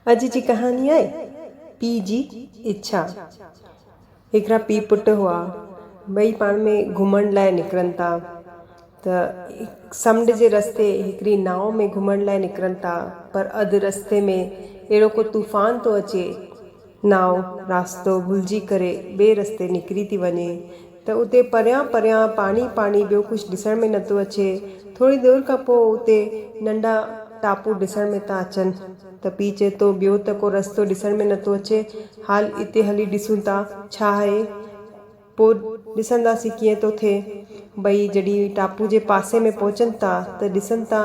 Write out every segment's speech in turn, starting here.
अॼु जी कहानी आहे पीउ जी इच्छा। हिकिड़ा पीउ पुट हुआ, ॿई पाण में घुमण लाइ निकिरनि था त समुंड जे रस्ते हिकिड़ी नाव में घुमण लाइ निकिरनि था, पर अधु रस्ते में अहिड़ो को तूफ़ान थो अचे, नाव रास्तो भुलिजी करे ॿिए रस्ते निकिरी थी वञे त उते परियां परियां पाणी पाणी, ॿियो कुझु ॾिसण में नथो अचे। थोरी देरि खां पोइ उते नंढा टापू ॾिसण में था अचनि त पीउ चए थो ॿियो त को रस्तो ॾिसण में नथो अचे, हाल हिते हली ॾिसूं था छा आहे, पोइ ॾिसंदासीं कीअं थो थिए। भई जॾहिं टापू जे पासे में पहुचनि था त ॾिसनि था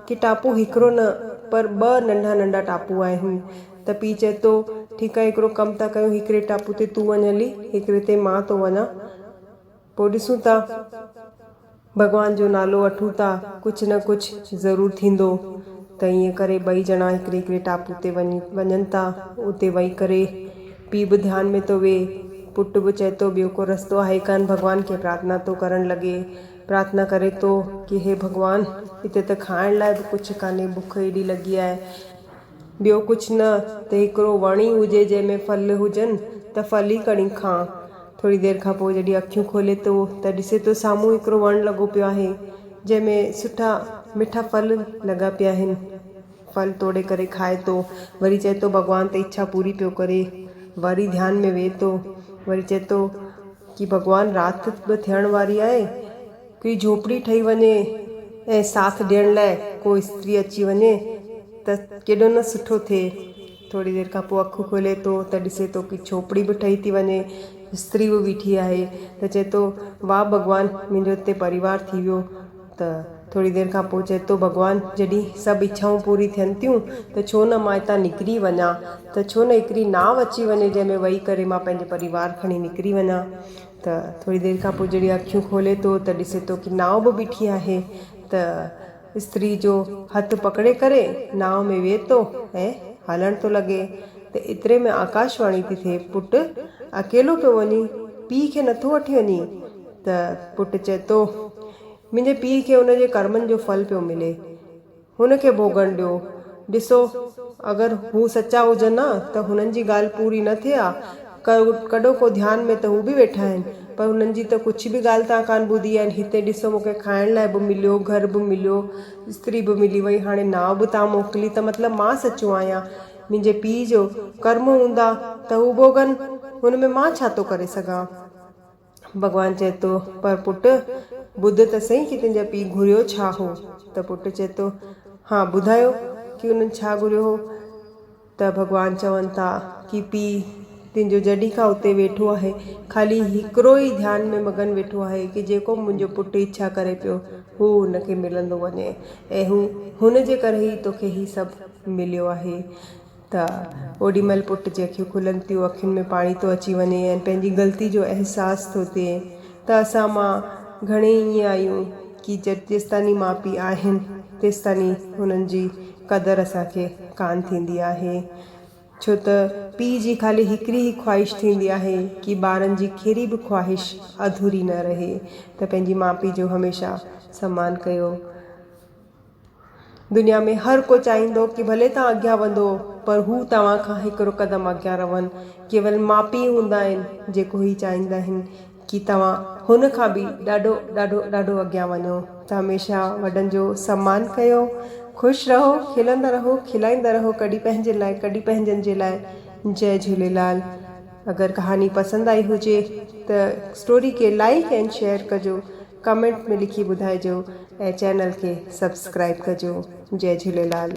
कि टापू हिकिड़ो न पर ॿ नंढा नंढा टापू आहिनि। त पीउ चए थो ठीकु आहे, हिकिड़ो कमु था कयूं, हिकिड़े टापू ते तूं वञ हली, हिकिड़े ते मां थो वञा, पोइ ॾिसूं था, भॻवान जो नालो वठूं था, कुझु न कुझु ज़रूरु थींदो। त ईअं करे ॿई ॼणा हिकिड़े हिकिड़े टापू ते वञनि था। उते वेही करे पीउ बि ध्यान में थो वेह, पुटु बि चए थो ॿियो को रस्तो आहे कान, भॻवान खे प्रार्थना थो करणु लॻे, प्रार्थना करे थो कि हे भॻवान, हिते त खाइण लाइ बि कुझु कान्हे, बुख एॾी लॻी आहे, ॿियो कुझु न त हिकिड़ो वण ई हुजे जंहिंमें फल हुजनि त फल ई खणी खां। थोरी देरि खां पोइ जॾहिं अखियूं खोले थो त ॾिसे थो साम्हूं हिकिड़ो वणु लॻो पियो आहे जंहिंमें सुठा मिठा फल लॻा पिया आहिनि। फल तोड़े करे खाए थो, वरी चए थो भॻवान त इच्छा पूरी पियो करे, वरी ध्यान में वेह थो, वरी चए थो कि भॻवान राति बि थियण वारी आहे, कोई झोपड़ी ठही वञे ऐं साथ ॾियण लाइ को स्त्री अची वञे त केॾो न सुठो थिए। थोरी देरि खां पोइ अखि खोले थो त ॾिसे थो कि झोपड़ी बि ठही थी वञे, स्त्री बि बीठी आहे, त चए थो वाह भॻवान, मुंहिंजो हिते परिवार थी वियो। त थोरी देरि खां पोइ चए थो भॻवान, जॾहिं सभु इच्छाऊं पूरी थियनि थियूं त छो न मां हितां निकिरी वञा, त छो न हिकिड़ी नाव अची वञे जंहिंमें वेही करे मां पंहिंजे परिवार खणी निकिरी वञा। त थोरी देरि खां पोइ जॾहिं अखियूं खोले थो त ॾिसे थो कि नाव बि बीठी आहे, त स्त्री जो हथु पकड़े करे नाव में वेह थो ऐं हलणु थो लॻे। त एतिरे में आकाशवाणी थी थिए, पुटु अकेलो पियो वञी, पीउ खे नथो वठी वञी। त पुटु चए थो मुंहिंजे पीउ खे हुनजे कर्मनि जो फल पियो मिले, हुनखे भोगण ॾियो, ॾिसो अगरि हू सचा हुजनि न त हुननि जी ॻाल्हि पूरी न थिए हा, कॾो को ध्यान में त हू बि वेठा आहिनि, पर हुननि जी त कुझु बि ॻाल्हि तव्हां कान ॿुधी आहिनि। हिते ॾिसो मूंखे खाइण लाइ बि मिलियो, घर बि मिलियो, स्त्री बि मिली वई, हाणे नाव बि तव्हां मोकिली, त मतिलबु मां सचो आहियां, मुंहिंजे पीउ जो कर्म हूंदा त हू भोगनि, हुन में मां छा थो करे सघां। भॻवान चए थो पर पुटु ॿुध त सही कि तुंहिंजा पीउ घुरियो छा हो। त पुटु चए थो हा ॿुधायो कि हुननि छा घुरियो हो। त भॻवान चवनि था कि पीउ तुंहिंजो जॾहिं खां उते वेठो आहे ख़ाली हिकिड़ो ई ध्यान में मगन वेठो आहे कि जेको मुंहिंजो पुटु इच्छा करे पियो हू हुनखे मिलंदो वञे, ऐं हू हुन जे करे ई तोखे ही सभु मिलियो आहे। त ओॾी महिल पुट जी अखियूं खुलनि थियूं, अखियुनि में पाणी थो अची वञे ऐं पंहिंजी ग़लती जो अहसासु थो थिए। त असां मां घणेई ईअं आहियूं कि जेसिताईं माउ पीउ आहिनि तेसिताईं हुननि जी क़दुरु असांखे कान थींदी आहे, छो त पीउ जी ख़ाली हिकिड़ी ई ख़्वाहिश थींदी आहे कि ॿारनि जी कहिड़ी बि ख़्वाहिश अधूरी न रहे। त पंहिंजी माउ पीउ जो हमेशह सम्मान कयो। दुनिया में हर को चाहींदो कि भले तव्हां अॻियां वधो, पर हू तव्हां खां हिकिड़ो क़दम अॻियां रहनि। केवल माउ पीउ हूंदा आहिनि जेको ही चाहींदा आहिनि कि तव्हां हुन खां बि ॾाढो ॾाढो ॾाढो अॻियां वञो। त हमेशह वॾनि जो सम्मान कयो, ख़ुशि रहो, खिलंदा रहो, खिलाईंदा रहो, कॾहिं पंहिंजे लाइ कॾहिं पंहिंजनि जे लाइ। जय झूलेलाल। अगरि कहानी पसंदि आई हुजे त स्टोरी खे लाइक एंड शेयर कजो, कमेंट में लिखी ॿुधाइजो ऐं चैनल खे सब्सक्राइब कजो। जय झूलेलाल।